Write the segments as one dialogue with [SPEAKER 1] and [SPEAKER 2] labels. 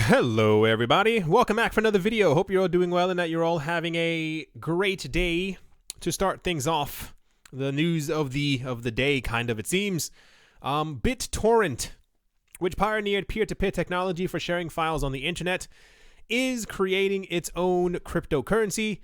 [SPEAKER 1] Hello everybody, welcome back for another video. Hope you're all doing well and that you're all having a great day. To start things off, the news of the day, kind of, it seems. BitTorrent, which pioneered peer-to-peer technology for sharing files on the internet, is creating its own cryptocurrency.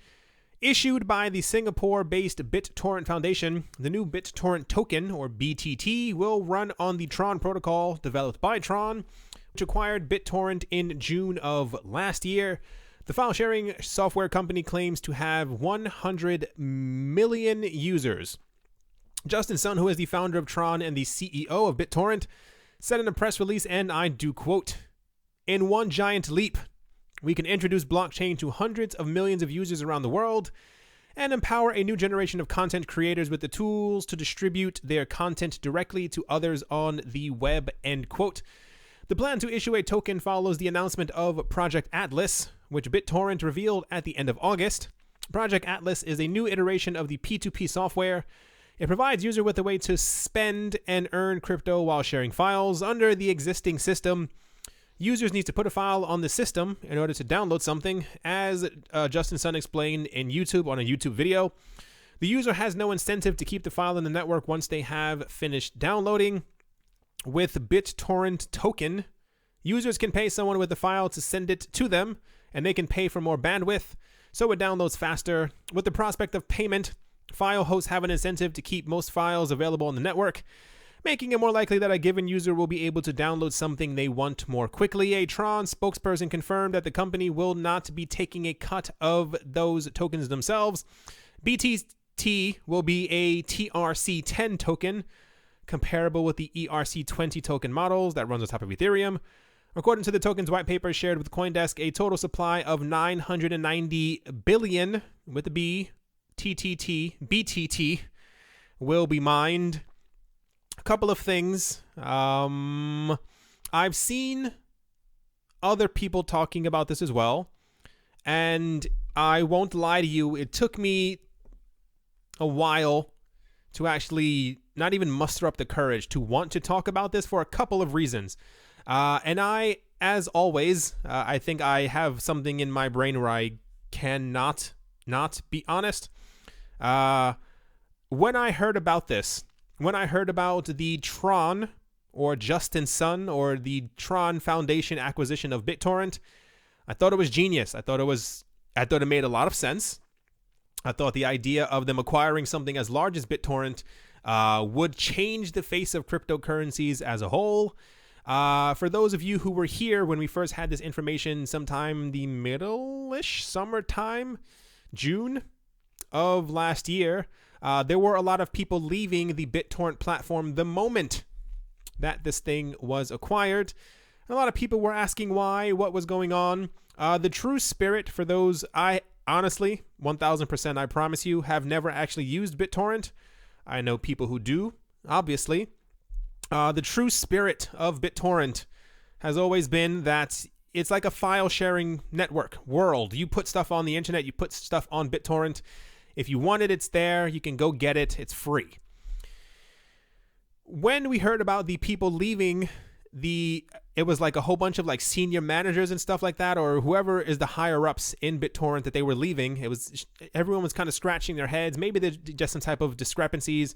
[SPEAKER 1] Issued by the Singapore-based Bittorrent Foundation, the new Bittorrent Token, or BTT, will run on the TRON protocol developed by TRON, which acquired BitTorrent in June of last year. The file-sharing software company claims to have 100 million users. Justin Sun, who is the founder of TRON and the CEO of BitTorrent, said in a press release, and I do quote, "In one giant leap, we can introduce blockchain to hundreds of millions of users around the world and empower a new generation of content creators with the tools to distribute their content directly to others on the web," end quote. The plan to issue a token follows the announcement of Project Atlas, which BitTorrent revealed at the end of August. Project Atlas is a new iteration of the P2P software. It provides users with a way to spend and earn crypto while sharing files. Under the existing system, users need to put a file on the system in order to download something. As Justin Sun explained in YouTube on a YouTube video, the user has no incentive to keep the file in the network once they have finished downloading. With BitTorrent Token, users can pay someone with the file to send it to them, and they can pay for more bandwidth, so it downloads faster. With the prospect of payment, file hosts have an incentive to keep most files available on the network, making it more likely that a given user will be able to download something they want more quickly. A TRON spokesperson confirmed that the company will not be taking a cut of those tokens themselves. BTT will be a TRC10 token, comparable with the ERC20 token models that runs on top of Ethereum. According to the token's white paper shared with CoinDesk, a total supply of 990 billion, with a B, BTT, will be mined. A couple of things. I've seen other people talking about this as well, and I won't lie to you, it took me a while to actually not even muster up the courage to want to talk about this for a couple of reasons. And I, as always, I think I have something in my brain where I cannot not be honest. When I heard about this, when I heard about the TRON, or Justin Sun, or the TRON Foundation acquisition of BitTorrent, I thought it was genius. I thought it made a lot of sense. I thought the idea of them acquiring something as large as BitTorrent would change the face of cryptocurrencies as a whole. For those of you who were here when we first had this information sometime the middle-ish summertime, June of last year, there were a lot of people leaving the BitTorrent platform the moment that this thing was acquired. And a lot of people were asking why, what was going on. The true spirit, for those, I honestly, 1000%, I promise you, have never actually used BitTorrent. I know people who do, obviously. The true spirit of BitTorrent has always been that it's like a file-sharing network world. You put stuff on the internet, you put stuff on BitTorrent. If you want it, it's there. You can go get it. It's free. When we heard about the people leaving, it was like a whole bunch of like senior managers and stuff like that, or whoever is the higher ups in BitTorrent that they were leaving. Everyone was kind of scratching their heads. Maybe there's just some type of discrepancies.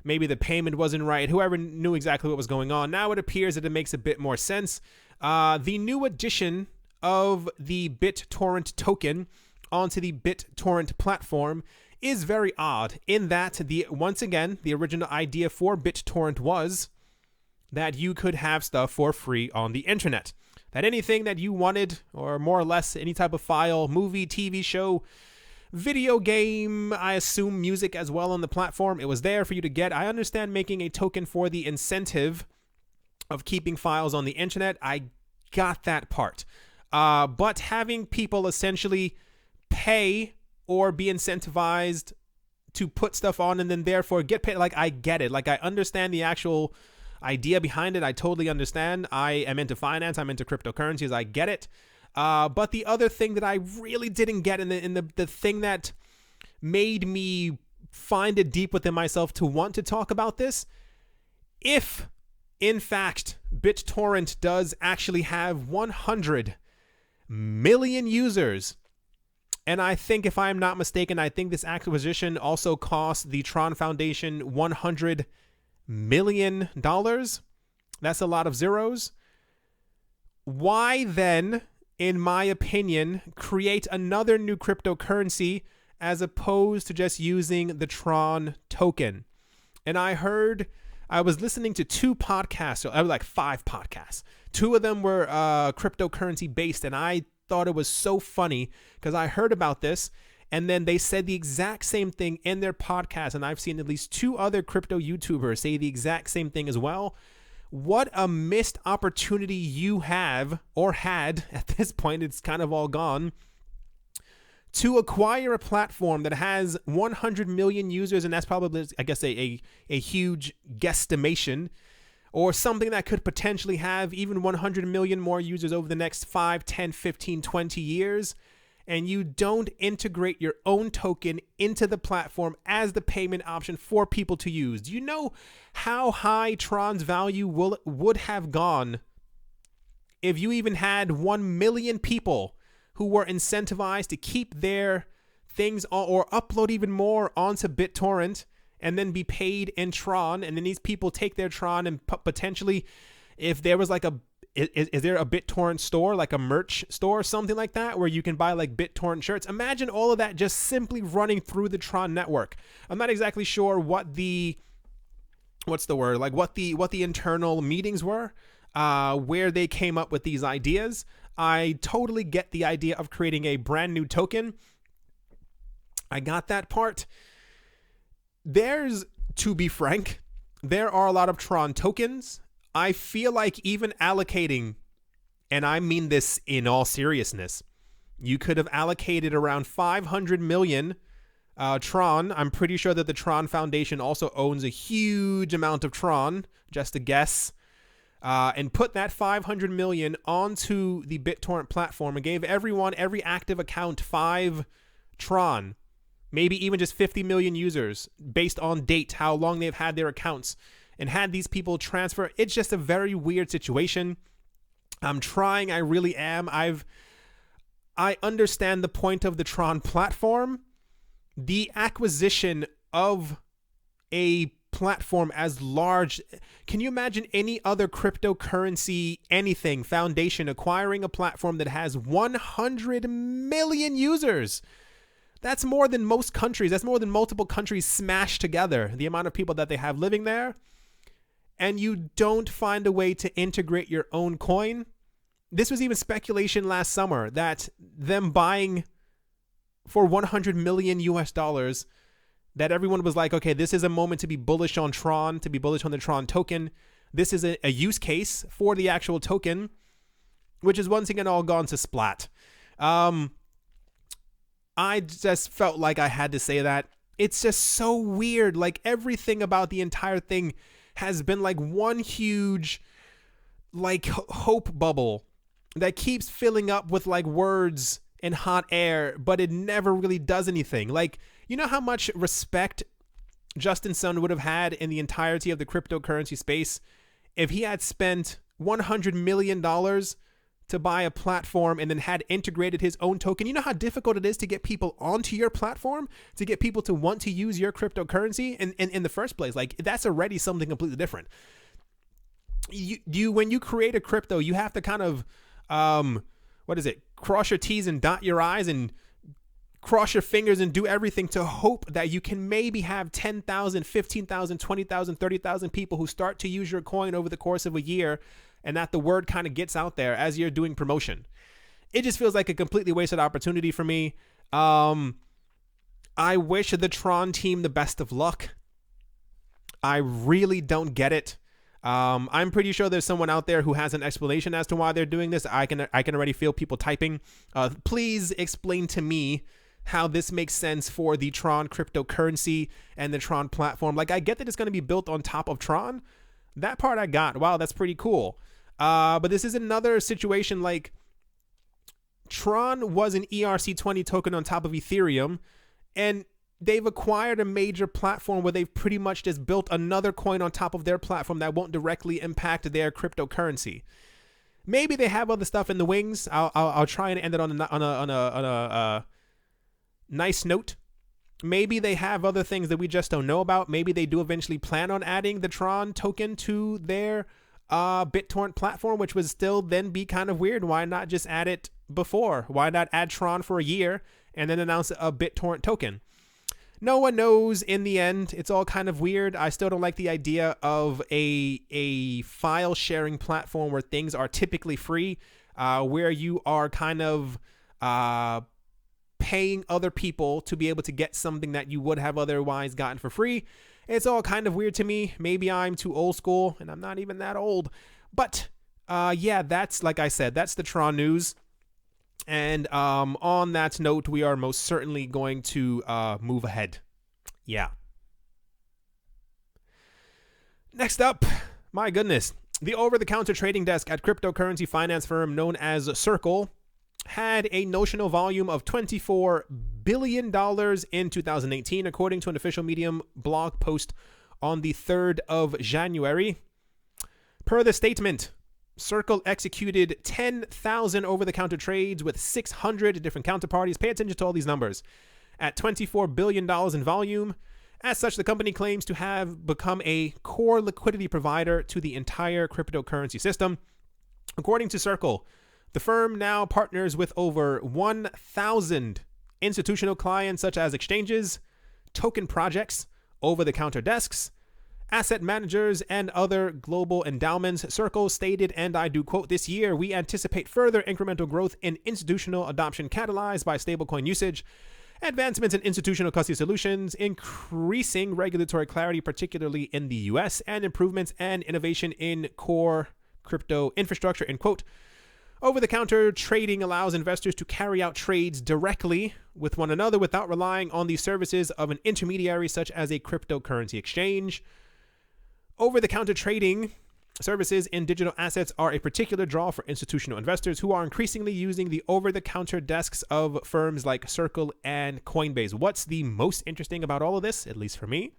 [SPEAKER 1] Maybe the payment wasn't right. Whoever knew exactly what was going on. Now it appears that it makes a bit more sense. The new addition of the BitTorrent token onto the BitTorrent platform is very odd in that once again, the original idea for BitTorrent was that you could have stuff for free on the internet. That anything that you wanted, or more or less any type of file, movie, TV show, video game, I assume music as well on the platform, it was there for you to get. I understand making a token for the incentive of keeping files on the internet. I got that part. But having people essentially pay or be incentivized to put stuff on and then therefore get paid, like, I get it. Like, I understand the actual idea behind it. I totally understand. I am into finance. I'm into cryptocurrencies. I get it. But the other thing that I really didn't get, and the thing that made me find it deep within myself to want to talk about this, if in fact BitTorrent does actually have 100 million users. And I think, if I'm not mistaken, I think this acquisition also cost the Tron Foundation $100 million. That's a lot of zeros. Why then, in my opinion, create another new cryptocurrency as opposed to just using the Tron token? And I was listening to 2 podcasts, like 5 podcasts. 2 of them were cryptocurrency based, and I thought it was so funny because I heard about this, and then they said the exact same thing in their podcast, and I've seen at least 2 other crypto YouTubers say the exact same thing as well. What a missed opportunity you have, or had at this point, it's kind of all gone, to acquire a platform that has 100 million users, and that's probably, I guess, a huge guesstimation, or something that could potentially have even 100 million more users over the next 5, 10, 15, 20 years, and you don't integrate your own token into the platform as the payment option for people to use. Do you know how high Tron's value would have gone if you even had 1 million people who were incentivized to keep their things or upload even more onto BitTorrent and then be paid in Tron, and then these people take their Tron and potentially, if there was like is there a BitTorrent store, like a merch store or something like that, where you can buy like BitTorrent shirts? Imagine all of that just simply running through the Tron network. I'm not exactly sure what the internal meetings were, where they came up with these ideas. I totally get the idea of creating a brand new token. I got that part. To be frank, there are a lot of Tron tokens. I feel like even allocating, and I mean this in all seriousness, you could have allocated around 500 million Tron. I'm pretty sure that the Tron Foundation also owns a huge amount of Tron, just a guess, and put that 500 million onto the BitTorrent platform and gave every active account 5 Tron. Maybe even just 50 million users based on date, how long they've had their accounts, and had these people transfer. It's just a very weird situation. I'm trying, I really am. I understand the point of the Tron platform. The acquisition of a platform as large, can you imagine any other cryptocurrency, anything, foundation acquiring a platform that has 100 million users? That's more than most countries. That's more than multiple countries smashed together, the amount of people that they have living there. And you don't find a way to integrate your own coin. This was even speculation last summer that them buying for 100 million US dollars, that everyone was like, okay, this is a moment to be bullish on Tron, to be bullish on the Tron token. This is a use case for the actual token, which is once again all gone to splat. I just felt like I had to say that. It's just so weird. Like, everything about the entire thing has been like one huge, like, hope bubble that keeps filling up with like words and hot air, but it never really does anything. Like, you know how much respect Justin Sun would have had in the entirety of the cryptocurrency space if he had spent $100 million to buy a platform and then had integrated his own token? You know how difficult it is to get people onto your platform, to get people to want to use your cryptocurrency in the first place. Like, that's already something completely different. When you create a crypto, you have to kind of, cross your T's and dot your I's and cross your fingers and do everything to hope that you can maybe have 10,000, 15,000, 20,000, 30,000 people who start to use your coin over the course of a year, and that the word kind of gets out there as you're doing promotion. It just feels like a completely wasted opportunity for me. I wish the Tron team the best of luck. I really don't get it. I'm pretty sure there's someone out there who has an explanation as to why they're doing this. I can already feel people typing. Please explain to me how this makes sense for the Tron cryptocurrency and the Tron platform. Like, I get that it's going to be built on top of Tron. That part I got. Wow, that's pretty cool. But this is another situation like Tron was an ERC20 token on top of Ethereum, and they've acquired a major platform where they've pretty much just built another coin on top of their platform that won't directly impact their cryptocurrency. Maybe they have other stuff in the wings. I'll try and end it on a nice note. Maybe they have other things that we just don't know about. Maybe they do eventually plan on adding the TRON token to their BitTorrent platform, which would still then be kind of weird. Why not just add it before? Why not add TRON for a year and then announce a BitTorrent token? No one knows in the end. It's all kind of weird. I still don't like the idea of a file sharing platform where things are typically free, where you are kind of paying other people to be able to get something that you would have otherwise gotten for free. It's all kind of weird to me. Maybe I'm too old school, and I'm not even that old. But yeah, that's, like I said, that's the TRON news. And on that note, we are most certainly going to move ahead. Yeah. Next up, my goodness, the over-the-counter trading desk at cryptocurrency finance firm known as Circle had a notional volume of $24 billion in 2018, according to an official Medium blog post on the 3rd of January. Per the statement, Circle executed 10,000 over-the-counter trades with 600 different counterparties. Pay attention to all these numbers. At $24 billion in volume. As such, the company claims to have become a core liquidity provider to the entire cryptocurrency system. According to Circle, the firm now partners with over 1,000 institutional clients such as exchanges, token projects, over-the-counter desks, asset managers, and other global endowments. Circle stated, and I do quote, "This year, we anticipate further incremental growth in institutional adoption catalyzed by stablecoin usage, advancements in institutional custody solutions, increasing regulatory clarity, particularly in the US, and improvements and innovation in core crypto infrastructure," end quote. Over-the-counter trading allows investors to carry out trades directly with one another without relying on the services of an intermediary such as a cryptocurrency exchange. Over-the-counter trading services in digital assets are a particular draw for institutional investors who are increasingly using the over-the-counter desks of firms like Circle and Coinbase. What's the most interesting about all of this, at least for me,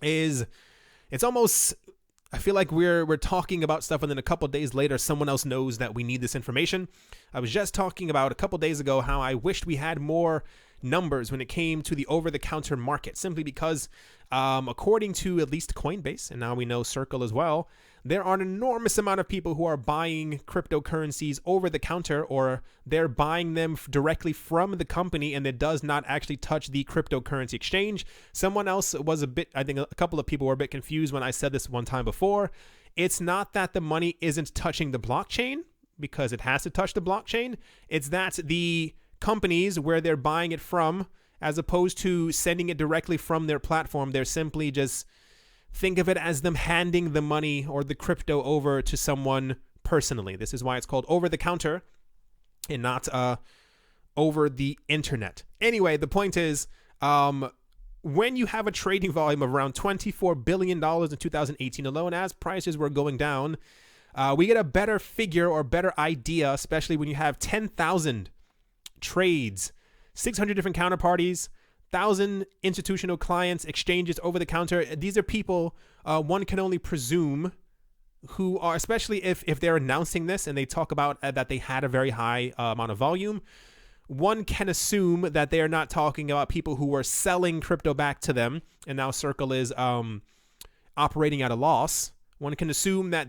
[SPEAKER 1] is it's almost... I feel like we're talking about stuff and then a couple days later, someone else knows that we need this information. I was just talking about a couple days ago how I wished we had more numbers when it came to the over-the-counter market, simply because according to at least Coinbase, and now we know Circle as well, there are an enormous amount of people who are buying cryptocurrencies over the counter, or they're buying them directly from the company, and it does not actually touch the cryptocurrency exchange. Someone else was I think a couple of people were a bit confused when I said this one time before. It's not that the money isn't touching the blockchain, because it has to touch the blockchain. It's that the companies where they're buying it from, as opposed to sending it directly from their platform, they're simply just... think of it as them handing the money or the crypto over to someone personally. This is why it's called over the counter and not over the internet. Anyway, the point is, when you have a trading volume of around $24 billion in 2018 alone, as prices were going down, we get a better figure or better idea, especially when you have 10,000 trades, 600 different counterparties, 1,000 institutional clients, exchanges over the counter. These are people one can only presume who are, especially if they're announcing this and they talk about that they had a very high amount of volume, one can assume that they are not talking about people who were selling crypto back to them, and now Circle is operating at a loss. One can assume that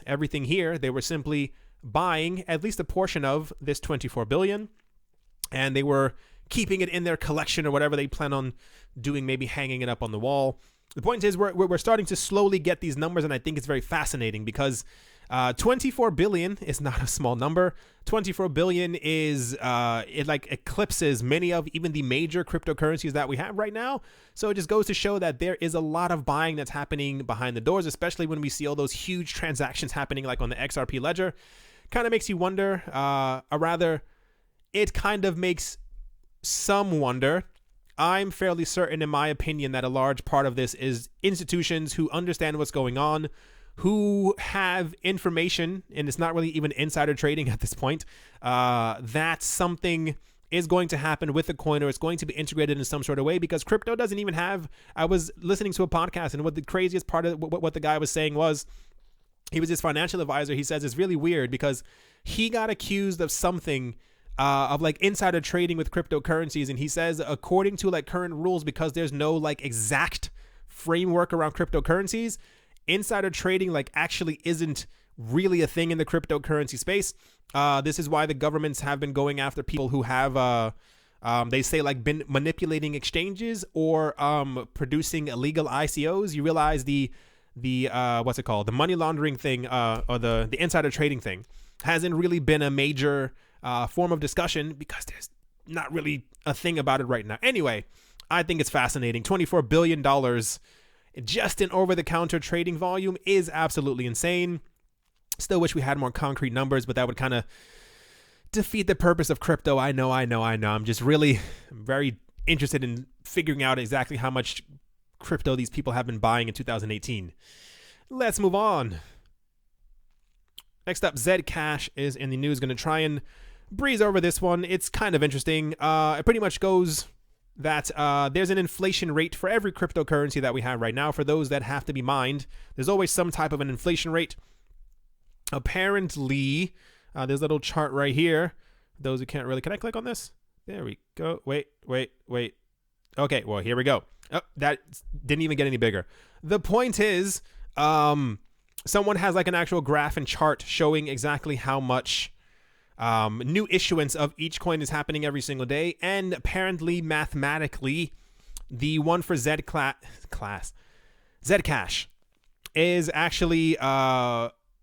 [SPEAKER 1] everything here, they were simply buying at least a portion of this 24 billion, and they were keeping it in their collection or whatever they plan on doing, maybe hanging it up on the wall. The point is we're starting to slowly get these numbers, and I think it's very fascinating because 24 billion is not a small number. 24 billion is it like eclipses many of even the major cryptocurrencies that we have right now. So it just goes to show that there is a lot of buying that's happening behind the doors, especially when we see all those huge transactions happening like on the XRP ledger. Kind of makes you wonder, or rather it kind of makes some wonder. I'm fairly certain, in my opinion, that a large part of this is institutions who understand what's going on, who have information, and it's not really even insider trading at this point, that something is going to happen with the coin, or it's going to be integrated in some sort of way, because crypto doesn't even have... I was listening to a podcast, and what the craziest part of what the guy was saying was, he was his financial advisor. He says it's really weird because he got accused of something of like insider trading with cryptocurrencies. And he says, according to like current rules, because there's no like exact framework around cryptocurrencies, insider trading like actually isn't really a thing in the cryptocurrency space. This is why the governments have been going after people who have, they say like been manipulating exchanges or producing illegal ICOs. You realize the what's it called? The money laundering thing or the insider trading thing hasn't really been a major form of discussion because there's not really a thing about it right now. Anyway, I think it's fascinating. $24 billion just in over-the-counter trading volume is absolutely insane. Still wish we had more concrete numbers, but that would kind of defeat the purpose of crypto. I know. I'm just really very interested in figuring out exactly how much crypto these people have been buying in 2018. Let's move on. Next up, ZCash is in the news. Going to try and breeze over this one. It's kind of interesting. It pretty much goes that there's an inflation rate for every cryptocurrency that we have right now. For those that have to be mined, there's always some type of an inflation rate. Apparently, there's a little chart right here. Those who can't really, can I click on this? There we go. Wait. Okay, well, here we go. Oh, that didn't even get any bigger. The point is, someone has like an actual graph and chart showing exactly how much new issuance of each coin is happening every single day. And apparently, mathematically, the one for Zcash is actually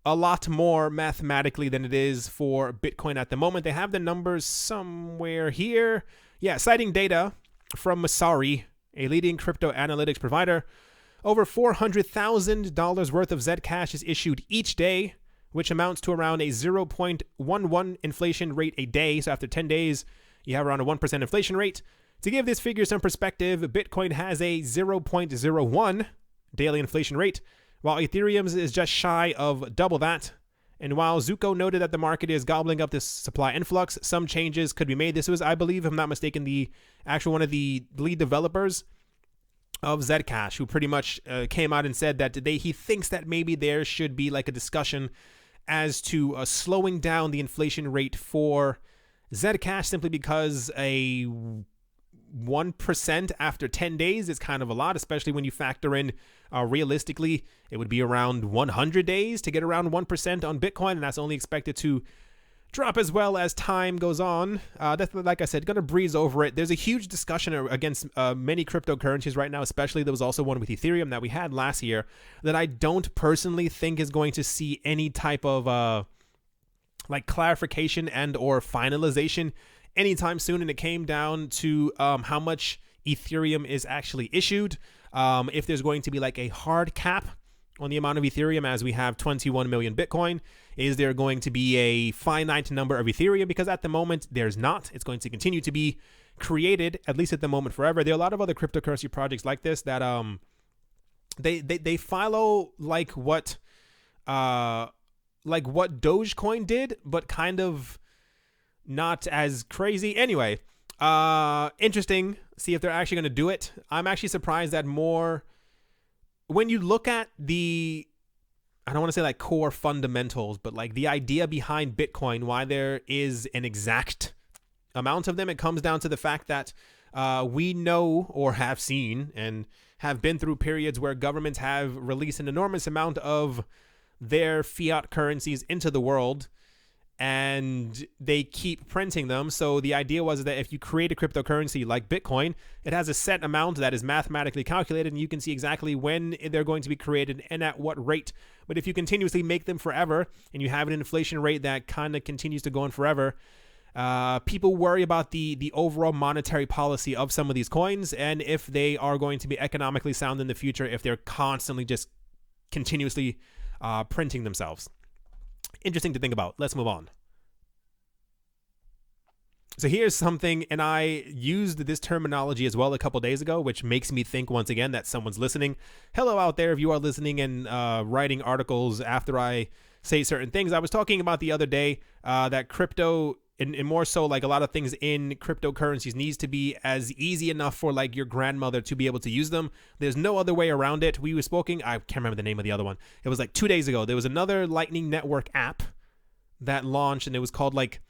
[SPEAKER 1] a lot more mathematically than it is for Bitcoin at the moment. They have the numbers somewhere here. Yeah, citing data from Masari, a leading crypto analytics provider, over $400,000 worth of Zcash is issued each day, which amounts to around a 0.11 inflation rate a day. So after 10 days, you have around a 1% inflation rate. To give this figure some perspective, Bitcoin has a 0.01 daily inflation rate, while Ethereum's is just shy of double that. And while Zuko noted that the market is gobbling up this supply influx, some changes could be made. This was, I believe, if I'm not mistaken, the actual one of the lead developers of Zcash, who pretty much came out and said that he thinks that maybe there should be like a discussion as to slowing down the inflation rate for Zcash, simply because a 1% after 10 days is kind of a lot, especially when you factor in realistically it would be around 100 days to get around 1% on Bitcoin, and that's only expected to drop as well as time goes on. That's, like I said, gonna breeze over it. There's a huge discussion against many cryptocurrencies right now, especially there was also one with Ethereum that we had last year that I don't personally think is going to see any type of like clarification and or finalization anytime soon. And it came down to how much Ethereum is actually issued. If there's going to be like a hard cap on the amount of Ethereum, as we have 21 million Bitcoin, is there going to be a finite number of Ethereum? Because at the moment there's not. It's going to continue to be created, at least at the moment, forever. There are a lot of other cryptocurrency projects like this that they follow like what Dogecoin did, but kind of not as crazy. Anyway, interesting. See if they're actually going to do it. I'm actually surprised that more, when you look at the, I don't want to say like core fundamentals, but like the idea behind Bitcoin, why there is an exact amount of them, it comes down to the fact that we know or have seen and have been through periods where governments have released an enormous amount of their fiat currencies into the world, and they keep printing them. So the idea was that if you create a cryptocurrency like Bitcoin, it has a set amount that is mathematically calculated, and you can see exactly when they're going to be created and at what rate. But if you continuously make them forever and you have an inflation rate that kind of continues to go on forever, people worry about the overall monetary policy of some of these coins, and if they are going to be economically sound in the future if they're constantly just continuously printing themselves. Interesting to think about. Let's move on. So here's something, and I used this terminology as well a couple days ago, which makes me think once again that someone's listening. Hello out there if you are listening and writing articles after I say certain things. I was talking about the other day that crypto and more so, like a lot of things in cryptocurrencies needs to be as easy enough for like your grandmother to be able to use them. There's no other way around it. We were speaking, I can't remember the name of the other one. It was like 2 days ago. There was another Lightning Network app that launched, and it was called like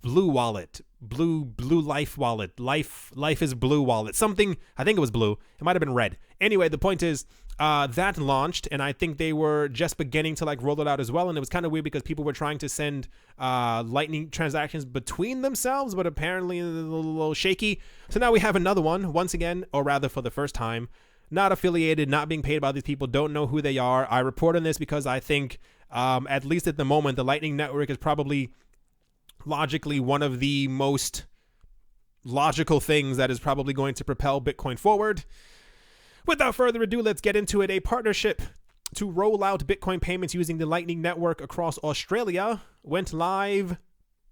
[SPEAKER 1] Blue Wallet, Blue Life Wallet, Life is Blue Wallet, something. I think it was blue. It might have been red. Anyway, the point is that launched, and I think they were just beginning to like roll it out as well. And it was kind of weird because people were trying to send Lightning transactions between themselves, but apparently a little shaky. So now we have another one once again, or rather for the first time, not affiliated, not being paid by these people, don't know who they are. I report on this because I think at least at the moment, the Lightning Network is probably logically one of the most logical things that is probably going to propel Bitcoin forward. Without further ado, let's get into it. A partnership to roll out Bitcoin payments using the Lightning Network across Australia went live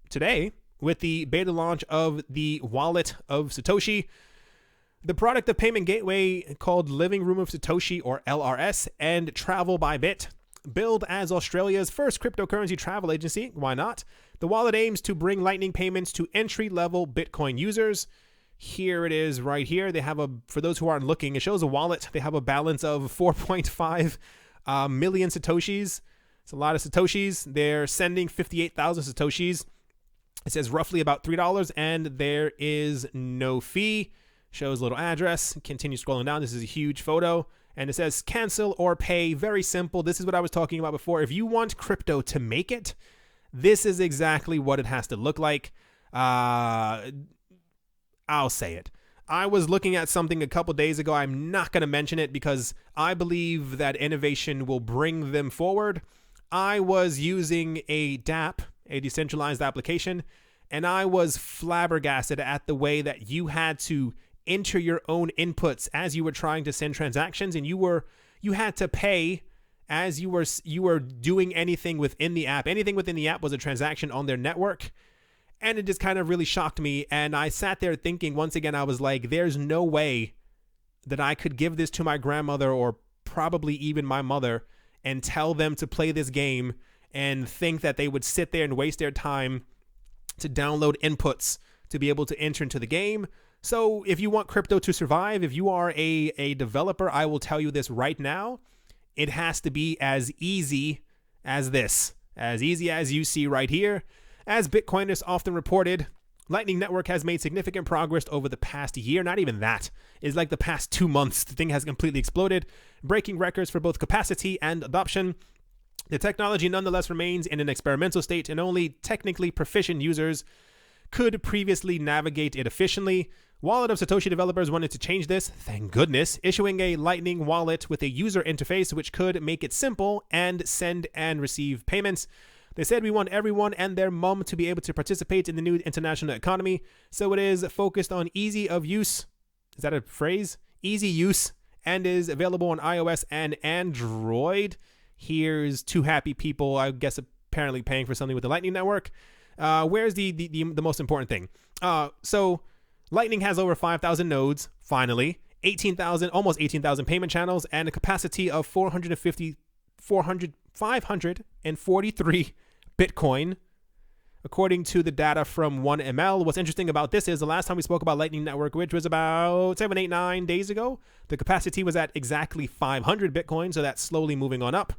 [SPEAKER 1] today with the beta launch of the Wallet of Satoshi. The product of payment gateway called Living Room of Satoshi, or LRS, and Travel by Bit. Billed as Australia's first cryptocurrency travel agency, why not? The wallet aims to bring Lightning payments to entry-level Bitcoin users. Here it is right here. They have for those who aren't looking, it shows a wallet. They have a balance of 4.5 million Satoshis. It's a lot of Satoshis. They're sending 58,000 Satoshis. It says roughly about $3, and there is no fee. Shows a little address. Continue scrolling down. This is a huge photo. And it says cancel or pay. Very simple. This is what I was talking about before. If you want crypto to make it, this is exactly what it has to look like. I'll say it. I was looking at something a couple days ago. I'm not going to mention it because I believe that innovation will bring them forward. I was using a DApp, a decentralized application, and I was flabbergasted at the way that you had to enter your own inputs as you were trying to send transactions, and you had to pay as you were doing anything within the app. Anything within the app was a transaction on their network, and it just kind of really shocked me. And I sat there thinking, once again, I was like, there's no way that I could give this to my grandmother or probably even my mother and tell them to play this game and think that they would sit there and waste their time to download inputs to be able to enter into the game. So if you want crypto to survive, if you are a developer, I will tell you this right now. It has to be as easy as this, as easy as you see right here. As Bitcoiners often reported, Lightning Network has made significant progress over the past year. Not even that. It's like the past 2 months. The thing has completely exploded, breaking records for both capacity and adoption. The technology nonetheless remains in an experimental state, and only technically proficient users could previously navigate it efficiently. Wallet of Satoshi developers wanted to change this, thank goodness, issuing a Lightning wallet with a user interface which could make it simple and send and receive payments. They said, we want everyone and their mom to be able to participate in the new international economy, so it is focused on easy of use. Is that a phrase? Easy use, and is available on iOS and Android. Here's two happy people, I guess apparently paying for something with the Lightning Network. Where's the most important thing? So Lightning has over 5,000 nodes, finally, 18,000, almost 18,000 payment channels, and a capacity of 543 Bitcoin, according to the data from 1ML. What's interesting about this is the last time we spoke about Lightning Network, which was about 7, 8, 9 days ago, the capacity was at exactly 500 Bitcoin, so that's slowly moving on up.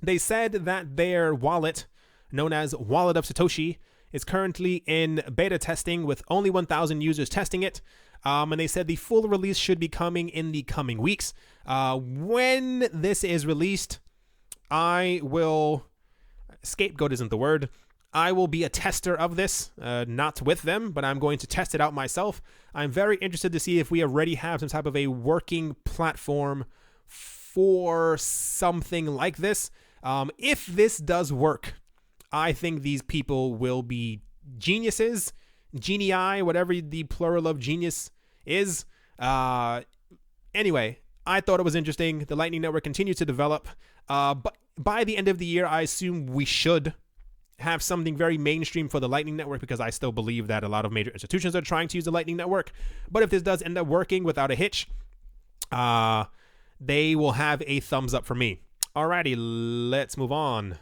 [SPEAKER 1] They said that their wallet, known as Wallet of Satoshi, is currently in beta testing with only 1,000 users testing it. And they said the full release should be coming in the coming weeks. When this is released, scapegoat isn't the word. I will be a tester of this, not with them, but I'm going to test it out myself. I'm very interested to see if we already have some type of a working platform for something like this. If this does work, I think these people will be geniuses, genii, whatever the plural of genius is. Anyway, I thought it was interesting. The Lightning Network continues to develop. But by the end of the year, I assume we should have something very mainstream for the Lightning Network, because I still believe that a lot of major institutions are trying to use the Lightning Network. But if this does end up working without a hitch, they will have a thumbs up for me. Alrighty, let's move on.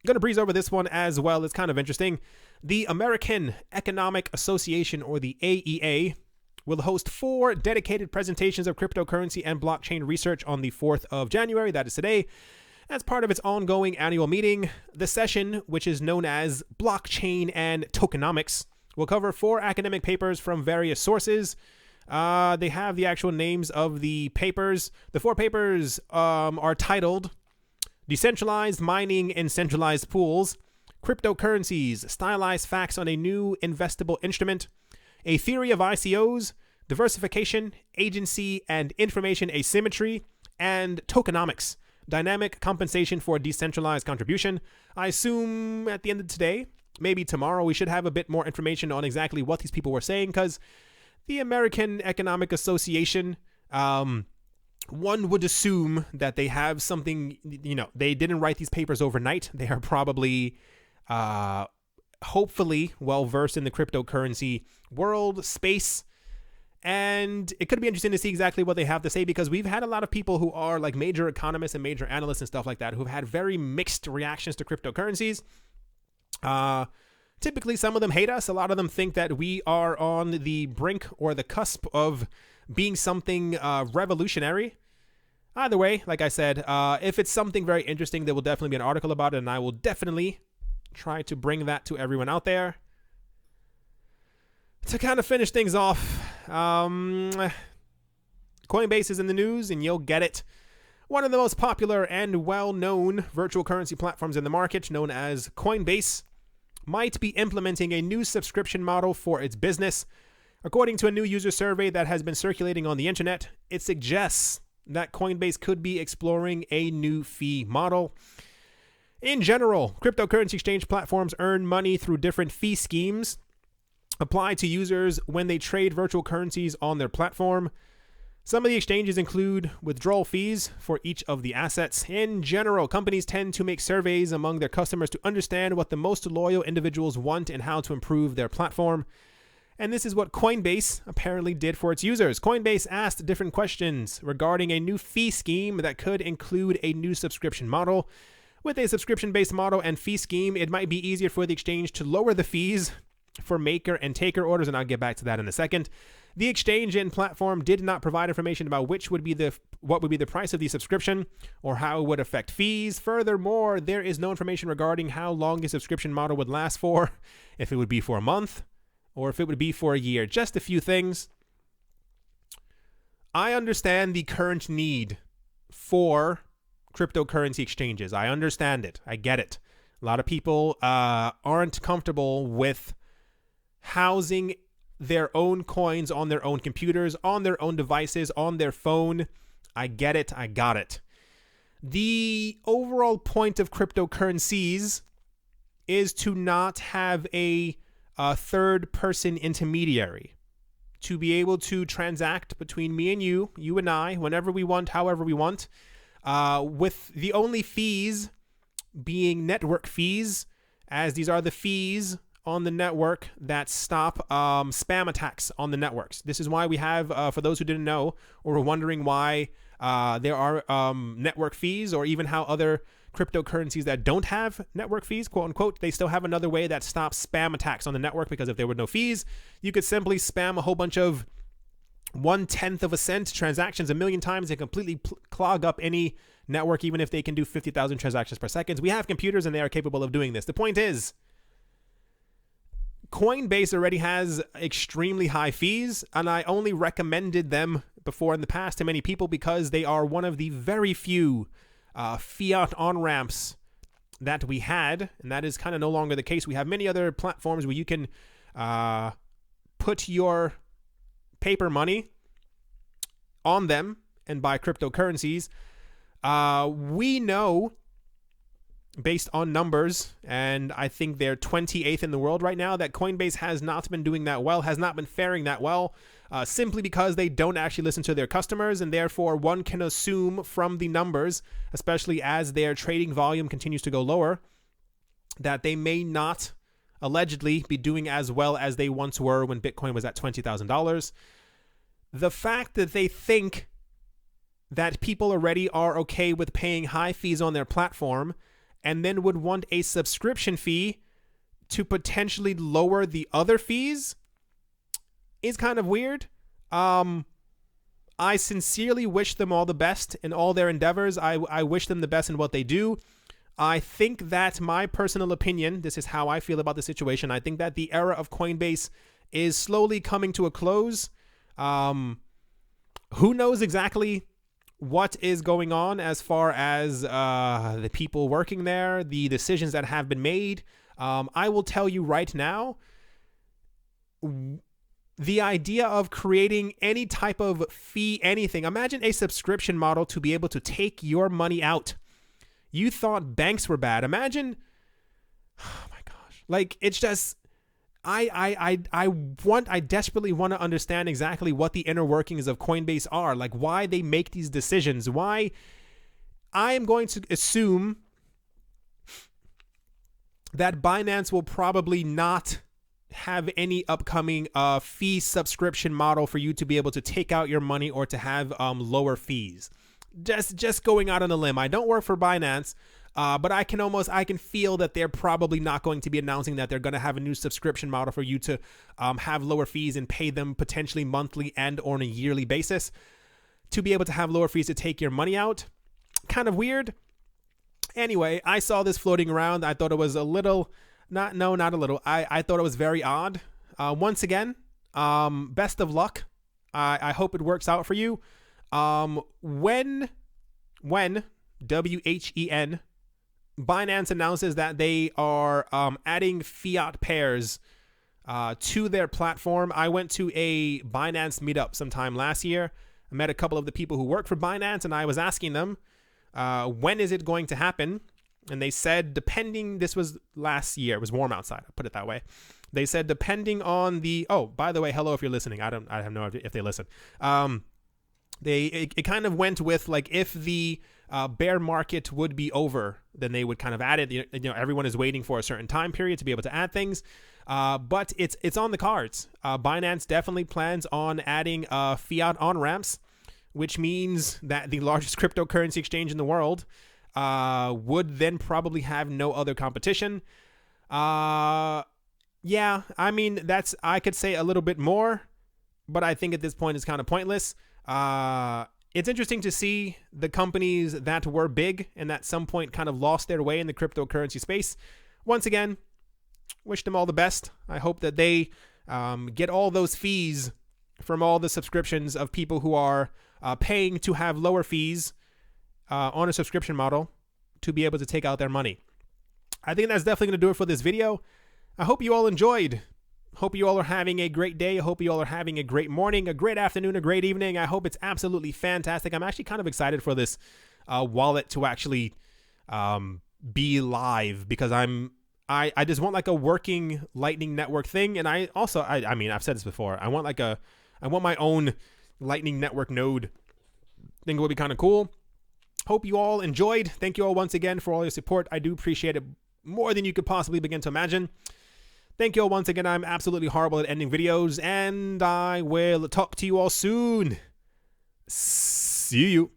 [SPEAKER 1] going to breeze over this one as well. It's kind of interesting. The American Economic Association, or the AEA, will host 4 dedicated presentations of cryptocurrency and blockchain research on the 4th of January. That is today. As part of its ongoing annual meeting, the session, which is known as Blockchain and Tokenomics, will cover 4 academic papers from various sources. They have the actual names of the papers. The 4 papers are titled Decentralized Mining in Centralized Pools, Cryptocurrencies, Stylized Facts on a New Investable Instrument, A Theory of ICOs, Diversification, Agency, and Information Asymmetry, and Tokenomics, Dynamic Compensation for Decentralized Contribution. I assume at the end of today, maybe tomorrow, we should have a bit more information on exactly what these people were saying, because the American Economic Association, one would assume that they have something, they didn't write these papers overnight. They are probably, hopefully, well-versed in the cryptocurrency world, space, and it could be interesting to see exactly what they have to say, because we've had a lot of people who are like major economists and major analysts and stuff like that who've had very mixed reactions to cryptocurrencies. Typically, some of them hate us. A lot of them think that we are on the brink or the cusp of being something revolutionary. Either way, like I said, if it's something very interesting, there will definitely be an article about it, and I will definitely try to bring that to everyone out there. To kind of finish things off, Coinbase is in the news, and you'll get it. One of the most popular and well-known virtual currency platforms in the market, known as Coinbase, might be implementing a new subscription model for its business. According to a new user survey that has been circulating on the internet, it suggests that Coinbase could be exploring a new fee model. In general, cryptocurrency exchange platforms earn money through different fee schemes applied to users when they trade virtual currencies on their platform. Some of the exchanges include withdrawal fees for each of the assets. In general, companies tend to make surveys among their customers to understand what the most loyal individuals want and how to improve their platform. And this is what Coinbase apparently did for its users. Coinbase asked different questions regarding a new fee scheme that could include a new subscription model. With a subscription-based model and fee scheme, it might be easier for the exchange to lower the fees for maker and taker orders, and I'll get back to that in a second. The exchange and platform did not provide information about what would be the price of the subscription or how it would affect fees. Furthermore, there is no information regarding how long the subscription model would last for, if it would be for a month or if it would be for a year. Just a few things. I understand the current need for cryptocurrency exchanges. I understand it. I get it. A lot of people aren't comfortable with housing their own coins on their own computers, on their own devices, on their phone. I get it. I got it. The overall point of cryptocurrencies is to not have a third-person intermediary, to be able to transact between me and you and I, whenever we want, however we want, with the only fees being network fees, as these are the fees on the network that stop spam attacks on the networks. This is why we have, for those who didn't know or were wondering why there are network fees, or even how other cryptocurrencies that don't have network fees, quote unquote, they still have another way that stops spam attacks on the network, because if there were no fees, you could simply spam a whole bunch of 1/10 of a cent transactions a million times and completely clog up any network, even if they can do 50,000 transactions per second. We have computers and they are capable of doing this. The point is, Coinbase already has extremely high fees, and I only recommended them before in the past to many people because they are one of the very few fiat on-ramps that we had, and that is kind of no longer the case. We have many other platforms where you can put your paper money on them and buy cryptocurrencies. We know, based on numbers, and I think they're 28th in the world right now, that Coinbase has not been doing that well, has not been faring that well, simply because they don't actually listen to their customers, and therefore one can assume from the numbers, especially as their trading volume continues to go lower, that they may not allegedly be doing as well as they once were when Bitcoin was at $20,000. The fact that they think that people already are okay with paying high fees on their platform and then would want a subscription fee to potentially lower the other fees is kind of weird. I sincerely wish them all the best in all their endeavors. I wish them the best in what they do. I think that my personal opinion, this is how I feel about the situation. I think that the era of Coinbase is slowly coming to a close. Who knows exactly what is going on as far as the people working there, the decisions that have been made. I will tell you right now, the idea of creating any type of fee, anything. Imagine a subscription model to be able to take your money out. You thought banks were bad. Imagine, oh my gosh. Like, it's just, I desperately want to understand exactly what the inner workings of Coinbase are, like why they make these decisions, why. I am going to assume that Binance will probably not have any upcoming fee subscription model for you to be able to take out your money or to have lower fees. Just going out on a limb. I don't work for Binance, but I can feel that they're probably not going to be announcing that they're going to have a new subscription model for you to have lower fees and pay them potentially monthly and or on a yearly basis to be able to have lower fees to take your money out. Kind of weird. Anyway, I saw this floating around. I thought it was a little, not a little. I thought it was very odd. Once again, best of luck. I hope it works out for you. When WHEN, Binance announces that they are adding fiat pairs to their platform. I went to a Binance meetup sometime last year. I met a couple of the people who work for Binance, and I was asking them, when is it going to happen? And they said, this was last year. It was warm outside. I'll put it that way. They said, depending on the, oh, by the way, hello, if you're listening. I have no idea if they listen. It kind of went with like, if the bear market would be over, then they would kind of add it. You know, everyone is waiting for a certain time period to be able to add things. But it's on the cards. Binance definitely plans on adding fiat on-ramps, which means that the largest cryptocurrency exchange in the world would then probably have no other competition. Yeah, I mean, I could say a little bit more, but I think at this point it's kind of pointless. It's interesting to see the companies that were big and at some point kind of lost their way in the cryptocurrency space. Once again, wish them all the best. I hope that they get all those fees from all the subscriptions of people who are paying to have lower fees on a subscription model to be able to take out their money. I think that's definitely going to do it for this video. I hope you all enjoyed. Hope you all are having a great day. I hope you all are having a great morning, a great afternoon, a great evening. I hope it's absolutely fantastic. I'm actually kind of excited for this wallet to actually be live, because I just want like a working Lightning Network thing. And I mean, I've said this before. I want my own Lightning Network node. I think it would be kind of cool. Hope you all enjoyed. Thank you all once again for all your support. I do appreciate it more than you could possibly begin to imagine. Thank you all once again. I'm absolutely horrible at ending videos, and I will talk to you all soon. See you.